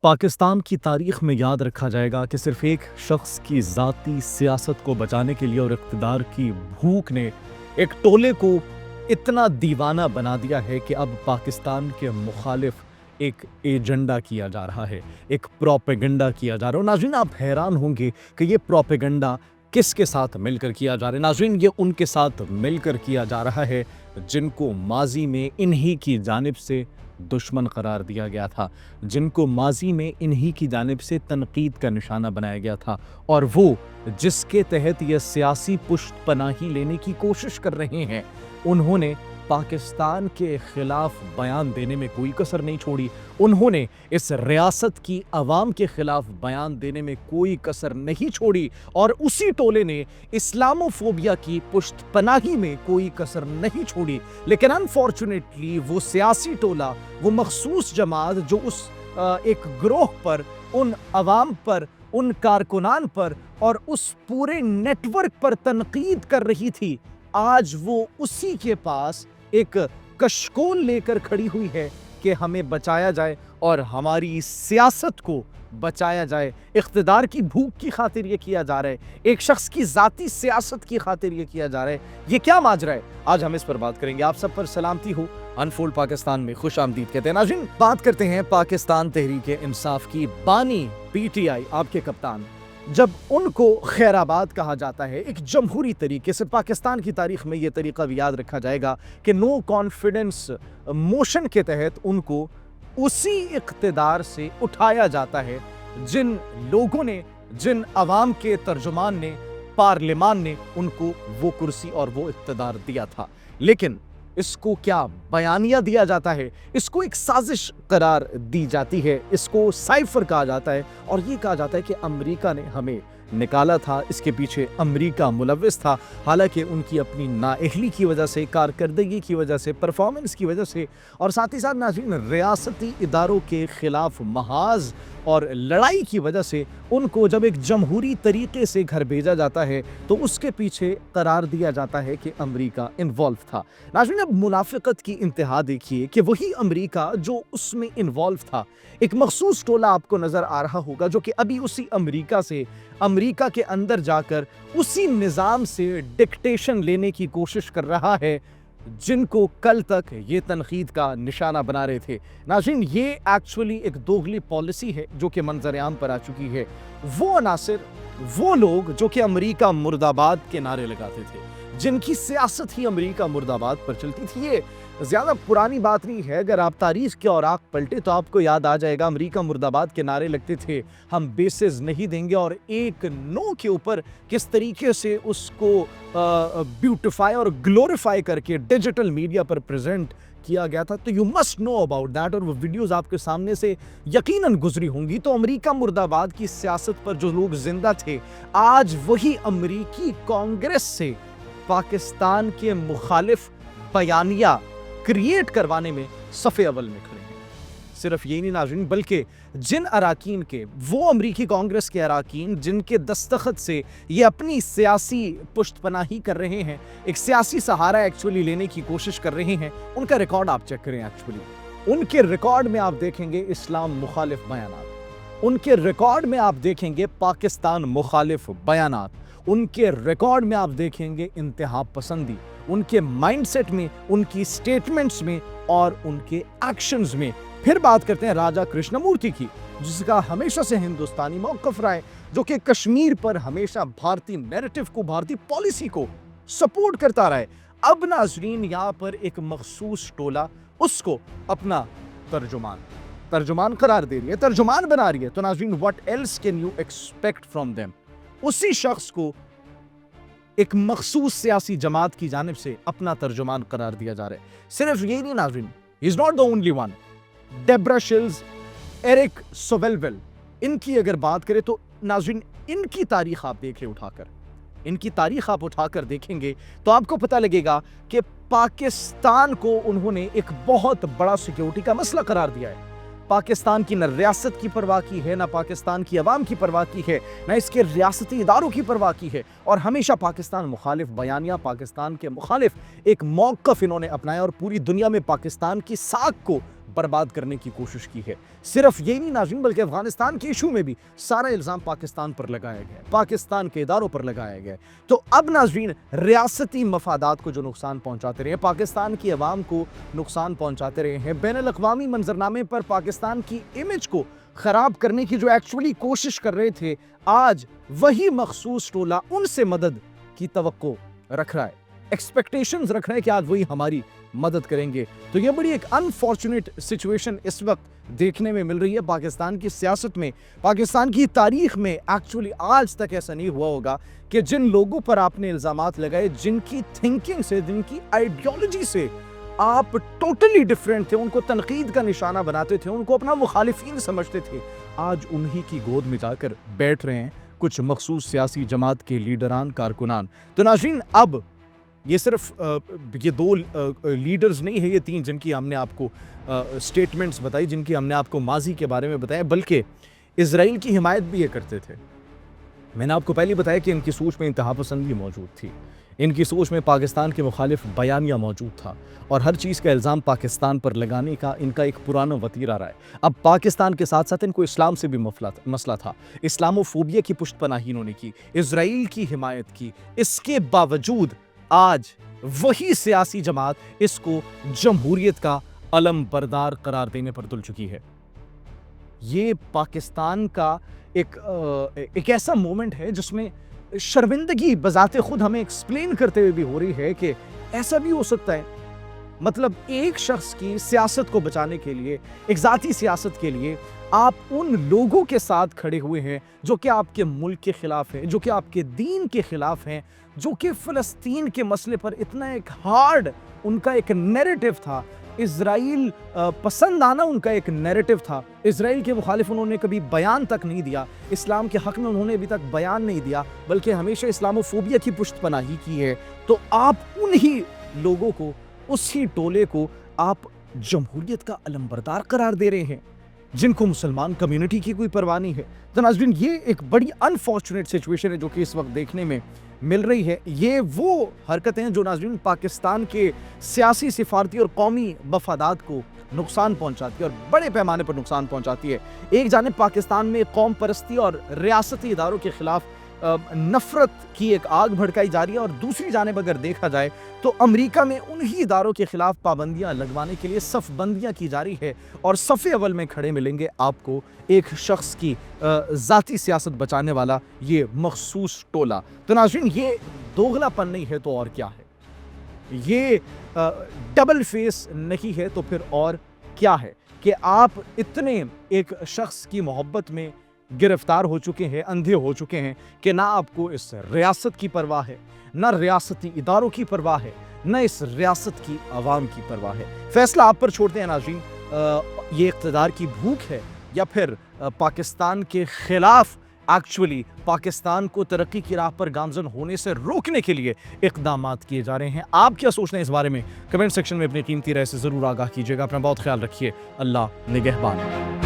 پاکستان کی تاریخ میں یاد رکھا جائے گا کہ صرف ایک شخص کی ذاتی سیاست کو بچانے کے لیے اور اقتدار کی بھوک نے ایک ٹولے کو اتنا دیوانہ بنا دیا ہے کہ اب پاکستان کے مخالف ایک ایجنڈا کیا جا رہا ہے، ایک پروپیگنڈا کیا جا رہا ہے۔ اور ناظرین، آپ حیران ہوں گے کہ یہ پروپیگنڈا کس کے ساتھ مل کر کیا جا رہا ہے۔ ناظرین، یہ ان کے ساتھ مل کر کیا جا رہا ہے جن کو ماضی میں انہی کی جانب سے دشمن قرار دیا گیا تھا، جن کو ماضی میں انہی کی جانب سے تنقید کا نشانہ بنایا گیا تھا، اور وہ جس کے تحت یہ سیاسی پشت پناہی لینے کی کوشش کر رہے ہیں، انہوں نے پاکستان کے خلاف بیان دینے میں کوئی کسر نہیں چھوڑی۔ انہوں نے اس ریاست کی عوام کے خلاف بیان دینے میں کوئی کسر نہیں چھوڑی، اور اسی ٹولے نے اسلاموفوبیا کی پشت پناہی میں کوئی کسر نہیں چھوڑی۔ لیکن انفارچونیٹلی وہ سیاسی ٹولہ، وہ مخصوص جماعت جو اس ایک گروہ پر، ان عوام پر، ان کارکنان پر اور اس پورے نیٹ ورک پر تنقید کر رہی تھی، آج وہ اسی کے پاس ایک کشکول لے کر کھڑی ہوئی ہے کہ ہمیں بچایا جائے اور ہماری سیاست کو بچایا جائے۔ اقتدار کی بھوک کی خاطر یہ کیا جا رہا ہے، ایک شخص کی ذاتی سیاست کی خاطر یہ کیا جا رہا ہے۔ یہ کیا ماجرا ہے؟ آج ہم اس پر بات کریں گے۔ آپ سب پر سلامتی ہو، انفولڈ پاکستان میں خوش آمدید کہتے ہیں۔ ناظرین، بات کرتے ہیں پاکستان تحریک انصاف کی بانی پی ٹی آئی، آپ کے کپتان، جب ان کو خیر آباد کہا جاتا ہے ایک جمہوری طریقے سے، پاکستان کی تاریخ میں یہ طریقہ بھی یاد رکھا جائے گا کہ نو کانفیڈنس موشن کے تحت ان کو اسی اقتدار سے اٹھایا جاتا ہے جن لوگوں نے، جن عوام کے ترجمان نے، پارلیمان نے ان کو وہ کرسی اور وہ اقتدار دیا تھا۔ لیکن اس کو کیا بیانیہ دیا جاتا ہے، اس کو ایک سازش قرار دی جاتی ہے، اس کو سائفر کہا جاتا ہے، اور یہ کہا جاتا ہے کہ امریکہ نے ہمیں نکالا تھا، اس کے پیچھے امریکہ ملوث تھا، حالانکہ ان کی اپنی نااہلی کی وجہ سے، کارکردگی کی وجہ سے، پرفارمنس کی وجہ سے، اور ساتھ ہی ساتھ ناظرین ریاستی اداروں کے خلاف محاذ اور لڑائی کی وجہ سے ان کو جب ایک جمہوری طریقے سے گھر بھیجا جاتا ہے تو اس کے پیچھے قرار دیا جاتا ہے کہ امریکہ انوالو تھا۔ ناظرین، اب منافقت کی انتہا دیکھیے کہ وہی امریکہ جو اس میں انوالو تھا، ایک مخصوص ٹولہ آپ کو نظر آ رہا ہوگا جو کہ ابھی اسی امریکہ سے، امریکہ کے اندر جا کر اسی نظام سے ڈکٹیشن لینے کی کوشش کر رہا ہے جن کو کل تک یہ تنقید کا نشانہ بنا رہے تھے۔ ناظرین، یہ ایکچولی ایک دوغلی پالیسی ہے جو کہ منظر عام پر آ چکی ہے۔ وہ عناصر، وہ لوگ جو کہ امریکہ مرد آباد کے نعرے لگاتے تھے، جن کی سیاست ہی امریکہ مرد آباد پر چلتی تھی، یہ زیادہ پرانی بات نہیں ہے۔ اگر آپ تاریخ کے اوراق پلٹے تو آپ کو یاد آ جائے گا امریکہ مرد آباد کے نعرے لگتے تھے، ہم بیسز نہیں دیں گے، اور ایک نو کے اوپر کس طریقے سے اس کو بیوٹیفائی اور گلوریفائی کر کے ڈیجیٹل میڈیا پر پریزنٹ کیا گیا تھا۔ تو you must know about that, اور وہ ویڈیوز آپ کے سامنے سے یقیناً گزری ہوں گی۔ تو امریکہ مرد آباد کی سیاست پر جو لوگ زندہ تھے، آج وہی امریکی کانگریس سے پاکستان کے مخالف بیانیہ کریٹ کروانے میں صف اول میں کھڑے ہیں۔ صرف یہی نہیں ناظرین، بلکہ جن اراکین کے، وہ امریکی کانگریس کے اراکین جن کے دستخط سے یہ اپنی سیاسی پشت پناہی کر رہے ہیں، ایک سیاسی سہارا ایکچولی لینے کی کوشش کر رہے ہیں، ان کا ریکارڈ آپ چیک کریں۔ ایکچولی ان کے ریکارڈ میں آپ دیکھیں گے اسلام مخالف بیانات، ان کے ریکارڈ میں آپ دیکھیں گے پاکستان مخالف بیانات، ان کے ریکارڈ میں آپ دیکھیں گے انتہا پسندی، ان کے مائنڈ سیٹ میں، ان کی سٹیٹمنٹس میں اور ان کے ایکشنز میں۔ پھر بات کرتے ہیں راجا کرشنا مورتی کی، جس کا ہمیشہ سے ہندوستانی موقف رہا ہے، جو کہ کشمیر پر ہمیشہ بھارتی نیریٹو کو، بھارتی پالیسی کو سپورٹ کرتا رہا ہے۔ اب ناظرین یہاں پر ایک مخصوص ٹولہ اس کو اپنا ترجمان قرار دے رہی ہے، ترجمان بنا رہی ہے۔ تو ناظرین، what else can you expect from them؟ اسی شخص کو ایک مخصوص سیاسی جماعت کی جانب سے اپنا ترجمان قرار دیا جا رہا ہے۔ صرف یہی نہیں ناظرین، he is not the only one۔ Debra Schulz, Eric Swalwell, ان کی اگر بات کریں تو ناظرین ان کی تاریخ آپ دیکھ لیں، ان کی تاریخ آپ اٹھا کر دیکھیں گے تو آپ کو پتہ لگے گا کہ پاکستان کو انہوں نے ایک بہت بڑا سیکیورٹی کا مسئلہ قرار دیا ہے۔ پاکستان کی نہ ریاست کی پرواہ کی ہے، نہ پاکستان کی عوام کی پرواہ کی ہے، نہ اس کے ریاستی اداروں کی پرواہ کی ہے، اور ہمیشہ پاکستان مخالف بیانیہ، پاکستان کے مخالف ایک موقف انہوں نے اپنایا، اور پوری دنیا میں پاکستان کی ساکھ کو برباد کرنے کی کوشش کی ہے۔ صرف یہی نہیں ناظرین، بلکہ افغانستان کے ایشو میں بھی سارا الزام پاکستان پر لگایا گیا، پاکستان کے اداروں پر لگایا گیا۔ تو اب ناظرین ریاستی مفادات کو جو نقصان پہنچاتے رہے ہیں، پاکستان کی عوام کو نقصان پہنچاتے رہے ہیں، بین الاقوامی منظرنامے پر پاکستان کی امیج کو خراب کرنے کی جو ایکچولی کوشش کر رہے تھے، آج وہی مخصوص ٹولہ ان سے مدد کی توقع رکھ رہا ہے، ایکسپیکٹیشنز رکھ رہے ہیں کہ آج وہی ہماری مدد کریں گے۔ تو یہ بڑی ایک انفارچونیٹ سچویشن اس وقت دیکھنے میں مل رہی ہے پاکستان کی سیاست میں، پاکستان کی تاریخ میں۔ ایکچولی آج تک ایسا نہیں ہوا ہوگا کہ جن لوگوں پر آپ نے الزامات لگائے، جن کی تھنکنگ سے، جن کی آئیڈیالوجی سے آپ ٹوٹلی ڈیفرنٹ تھے، ان کو تنقید کا نشانہ بناتے تھے، ان کو اپنا مخالفین سمجھتے تھے، آج انہی کی گود میں جا کر بیٹھ رہے ہیں کچھ مخصوص سیاسی جماعت کے لیڈران، کارکنان۔ تو ناظرین، اب یہ صرف یہ دو لیڈرز نہیں ہیں، یہ تین جن کی ہم نے آپ کو سٹیٹمنٹس بتائی، جن کی ہم نے آپ کو ماضی کے بارے میں بتایا، بلکہ اسرائیل کی حمایت بھی یہ کرتے تھے۔ میں نے آپ کو پہلے بتایا کہ ان کی سوچ میں انتہا پسندی موجود تھی، ان کی سوچ میں پاکستان کے مخالف بیانیہ موجود تھا، اور ہر چیز کا الزام پاکستان پر لگانے کا ان کا ایک پرانا وتیرہ رہا ہے۔ اب پاکستان کے ساتھ ساتھ ان کو اسلام سے بھی مسئلہ تھا، اسلاموفوبیا کی پشت پناہی انہوں نے کی، اسرائیل کی حمایت کی۔ اس کے باوجود آج وہی سیاسی جماعت اس کو جمہوریت کا علم بردار قرار دینے پر تل چکی ہے۔ یہ پاکستان کا ایک ایسا مومنٹ ہے جس میں شرمندگی بذات خود ہمیں ایکسپلین کرتے ہوئے بھی ہو رہی ہے کہ ایسا بھی ہو سکتا ہے۔ مطلب ایک شخص کی سیاست کو بچانے کے لیے، ایک ذاتی سیاست کے لیے آپ ان لوگوں کے ساتھ کھڑے ہوئے ہیں جو کہ آپ کے ملک کے خلاف ہیں، جو کہ آپ کے دین کے خلاف ہیں، جو کہ فلسطین کے مسئلے پر اتنا ایک ہارڈ ان کا ایک نیریٹو تھا، اسرائیل پسند آنا ان کا ایک نیریٹو تھا، اسرائیل کے مخالف انہوں نے کبھی بیان تک نہیں دیا، اسلام کے حق میں انہوں نے ابھی تک بیان نہیں دیا، بلکہ ہمیشہ اسلاموفوبیا کی پشت پناہی کی ہے۔ تو آپ انہی لوگوں کو، اسی ٹولے کو آپ جمہوریت کا علمبردار قرار دے رہے ہیں، جن کو مسلمان کمیونٹی کی کوئی پرواہ نہیں ہے۔ تو ناظرین، یہ ایک بڑی انفارچونیٹ سچویشن ہے جو کہ اس وقت دیکھنے میں مل رہی ہے۔ یہ وہ حرکتیں ہیں جو ناظرین پاکستان کے سیاسی، سفارتی اور قومی مفادات کو نقصان پہنچاتی ہے، اور بڑے پیمانے پر نقصان پہنچاتی ہے۔ ایک جانب پاکستان میں قوم پرستی اور ریاستی اداروں کے خلاف نفرت کی ایک آگ بھڑکائی جا رہی ہے، اور دوسری جانب اگر دیکھا جائے تو امریکہ میں انہی اداروں کے خلاف پابندیاں لگوانے کے لیے صف بندیاں کی جا رہی ہے، اور صف اول میں کھڑے ملیں گے آپ کو ایک شخص کی ذاتی سیاست بچانے والا یہ مخصوص ٹولہ۔ تو ناظرین، یہ دوغلا پن نہیں ہے تو اور کیا ہے؟ یہ ڈبل فیس نہیں ہے تو پھر اور کیا ہے کہ آپ اتنے ایک شخص کی محبت میں گرفتار ہو چکے ہیں، اندھے ہو چکے ہیں کہ نہ آپ کو اس ریاست کی پرواہ ہے، نہ ریاستی اداروں کی پرواہ ہے، نہ اس ریاست کی عوام کی پرواہ ہے۔ فیصلہ آپ پر چھوڑتے ہیں ناظرین، یہ اقتدار کی بھوک ہے یا پھر پاکستان کے خلاف ایکچولی پاکستان کو ترقی کی راہ پر گامزن ہونے سے روکنے کے لیے اقدامات کیے جا رہے ہیں؟ آپ کیا سوچتے ہیں اس بارے میں؟ کمنٹ سیکشن میں اپنی قیمتی رائے سے ضرور آگاہ کیجیے گا۔ اپنا بہت خیال رکھیے۔ اللہ نگہبان۔